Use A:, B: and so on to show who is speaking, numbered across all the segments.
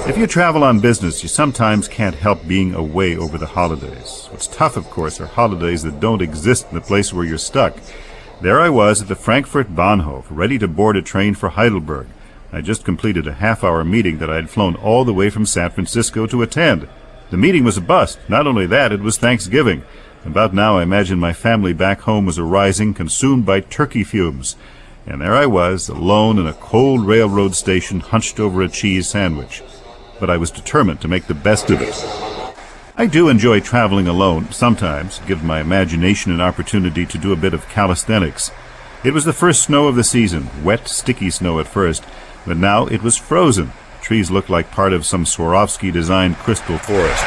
A: If you travel on business, you sometimes can't help being away over the holidays. What's tough, of course, are holidays that don't exist in the place where you're stuck. There I was at the Frankfurt Bahnhof, ready to board a train for Heidelberg. I just completed a half-hour meeting that I had flown all the way from San Francisco to attend. The meeting was a bust. Not only that, it was Thanksgiving. About now, I imagine my family back home was arising, consumed by turkey fumes. And there I was, alone in a cold railroad station, hunched over a cheese sandwich. But I was determined to make the best of it. I do enjoy traveling alone sometimes, give my imagination an opportunity to do a bit of calisthenics. It was the first snow of the season, wet, sticky snow at first, but now it was frozen. Trees looked like part of some Swarovski-designed crystal forest.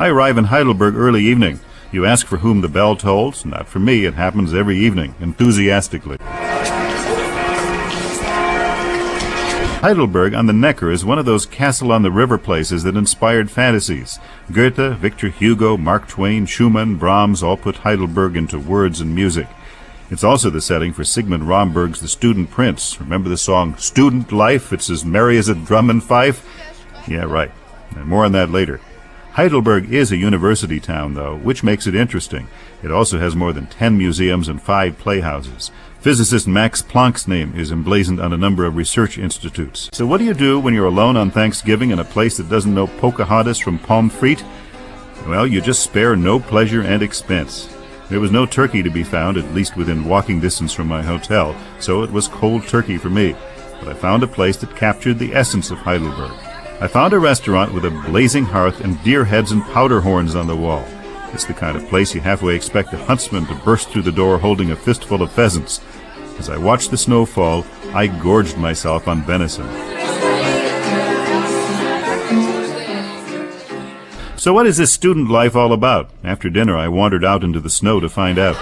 A: I arrive in Heidelberg early evening. You ask for whom the bell tolls? Not for me. It happens every evening, enthusiastically. Heidelberg on the Neckar is one of those castle-on-the-river places that inspired fantasies. Goethe, Victor Hugo, Mark Twain, Schumann, Brahms all put Heidelberg into words and music. It's also the setting for Sigmund Romberg's The Student Prince. Remember the song Student Life? It's as merry as a drum and fife? Yeah, right. And more on that later. Heidelberg is a university town, though, which makes it interesting. It also has more than 10 museums and 5 playhouses. Physicist Max Planck's name is emblazoned on a number of research institutes. So what do you do when you're alone on Thanksgiving in a place that doesn't know Pocahontas from pommes frites? Well, you just spare no pleasure and expense. There was no turkey to be found, at least within walking distance from my hotel, so it was cold turkey for me. But I found a place that captured the essence of Heidelberg. I found a restaurant with a blazing hearth and deer heads and powder horns on the wall. It's the kind of place you halfway expect a huntsman to burst through the door holding a fistful of pheasants. As I watched the snow fall, I gorged myself on venison. So what is this student life all about? After dinner, I wandered out into the snow to find out.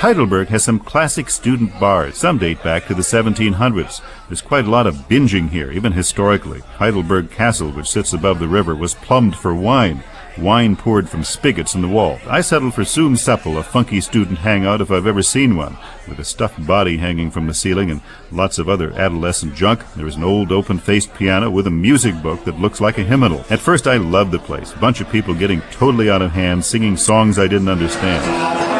A: Heidelberg has some classic student bars. Some date back to the 1700s. There's quite a lot of binging here, even historically. Heidelberg Castle, which sits above the river, was plumbed for wine. Wine poured from spigots in the wall. I settled for Soom Seppel, a funky student hangout if I've ever seen one, with a stuffed body hanging from the ceiling and lots of other adolescent junk. There is an old open-faced piano with a music book that looks like a hymnal. At first I loved the place. A bunch of people getting totally out of hand, singing songs I didn't understand.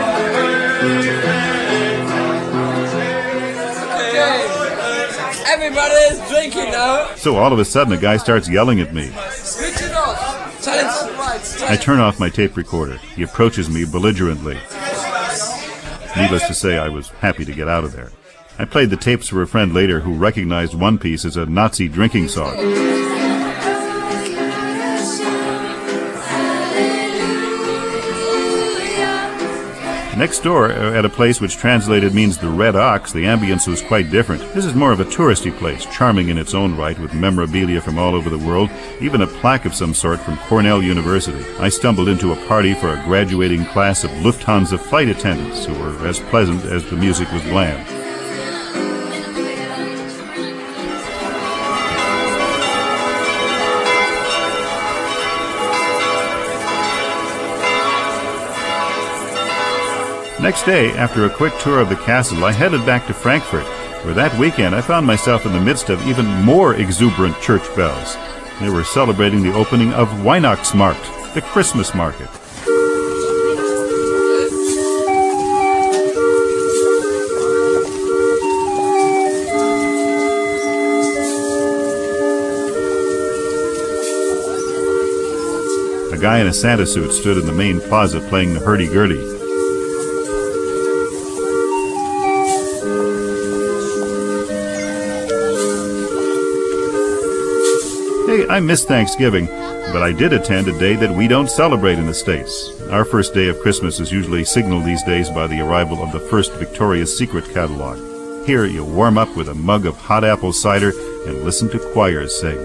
B: Everybody is drinking now.
A: So all of a sudden a guy starts yelling at me.
B: Switch it off. Silence.
A: I turn off my tape recorder. He approaches me belligerently. Needless to say, I was happy to get out of there. I played the tapes for a friend later who recognized one piece as a Nazi drinking song. Next door, at a place which translated means the Red Ox, the ambience was quite different. This is more of a touristy place, charming in its own right, with memorabilia from all over the world, even a plaque of some sort from Cornell University. I stumbled into a party for a graduating class of Lufthansa flight attendants, who were as pleasant as the music was bland. Next day, after a quick tour of the castle, I headed back to Frankfurt, where that weekend I found myself in the midst of even more exuberant church bells. They were celebrating the opening of Weihnachtsmarkt, the Christmas market. A guy in a Santa suit stood in the main plaza playing the hurdy-gurdy. Hey, I miss Thanksgiving, but I did attend a day that we don't celebrate in the States. Our first day of Christmas is usually signaled these days by the arrival of the first Victoria's Secret catalog. Here you warm up with a mug of hot apple cider and listen to choirs sing.